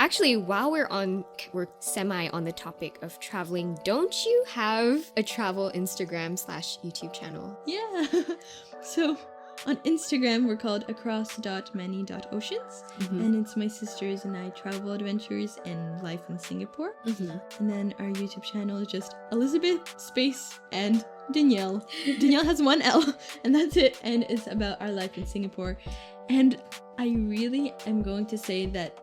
Actually, while we're semi on the topic of traveling, don't you have a travel Instagram/YouTube channel? Yeah. So on Instagram, we're called across.many.oceans. And it's my sisters and I travel adventures and life in Singapore. And then our YouTube channel is just Elizabeth space and Danielle. Danielle has one L and that's it. And it's about our life in Singapore. And I really am going to say that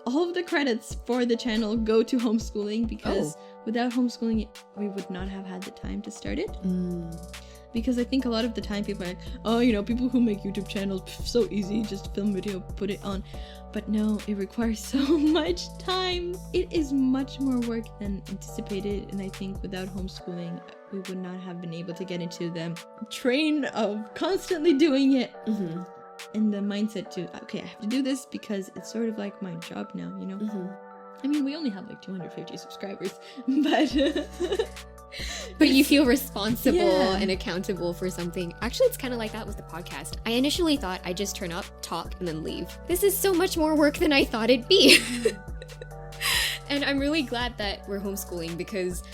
all of the credits for the channel go to homeschooling, because without homeschooling, we would not have had the time to start it. Because I think a lot of the time people are like, oh, you know, people who make YouTube channels, so easy, just film video, put it on. But no, it requires so much time. It is much more work than anticipated. And I think without homeschooling, we would not have been able to get into the train of constantly doing it. And the mindset to, okay, I have to do this because it's sort of like my job now, you know? I mean, we only have like 250 subscribers, but... But you feel responsible and accountable for something. Actually, it's kind of like that with the podcast. I initially thought I'd just turn up, talk, and then leave. This is so much more work than I thought it'd be. And I'm really glad that we're homeschooling, because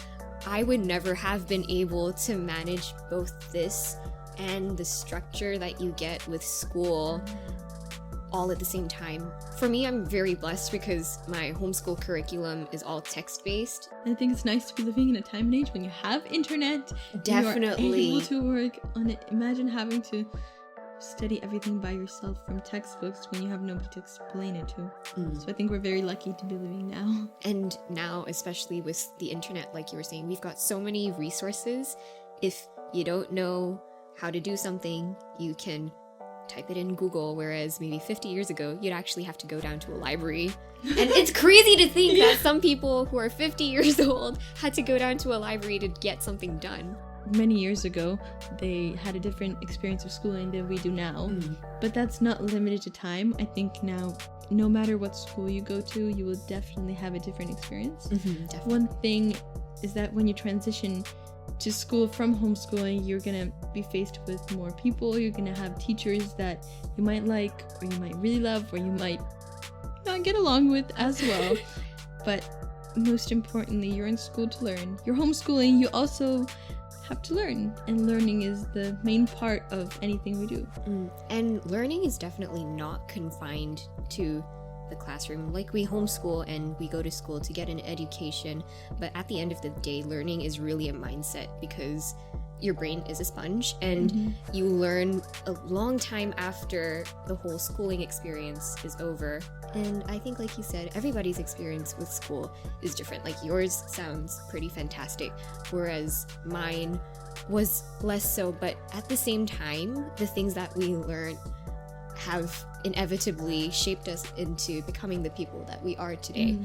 I would never have been able to manage both this and the structure that you get with school all at the same time. For me, I'm very blessed because my homeschool curriculum is all text-based. I think it's nice to be living in a time and age when you have internet. Definitely. You are able to work on it. Imagine having to study everything by yourself from textbooks when you have nobody to explain it to. So I think we're very lucky to be living now. And now, especially with the internet, like you were saying, we've got so many resources. If you don't know how to do something, you can type it in Google, whereas maybe 50 years ago, you'd actually have to go down to a library. And it's crazy to think that some people who are 50 years old had to go down to a library to get something done. Many years ago, they had a different experience of schooling than we do now. But that's not limited to time. I think now, no matter what school you go to, you will definitely have a different experience. One thing is that when you transition to school from homeschooling, you're gonna be faced with more people. You're gonna have teachers that you might like, or you might really love, or you might not get along with as well. But most importantly, you're in school to learn. You're homeschooling, you also have to learn, and learning is the main part of anything we do. And learning is definitely not confined to the classroom. Like, we homeschool and we go to school to get an education, but at the end of the day, learning is really a mindset, because your brain is a sponge, and you learn a long time after the whole schooling experience is over. And I think, like you said, everybody's experience with school is different. Like, yours sounds pretty fantastic, whereas mine was less so. But at the same time, the things that we learn have inevitably shaped us into becoming the people that we are today.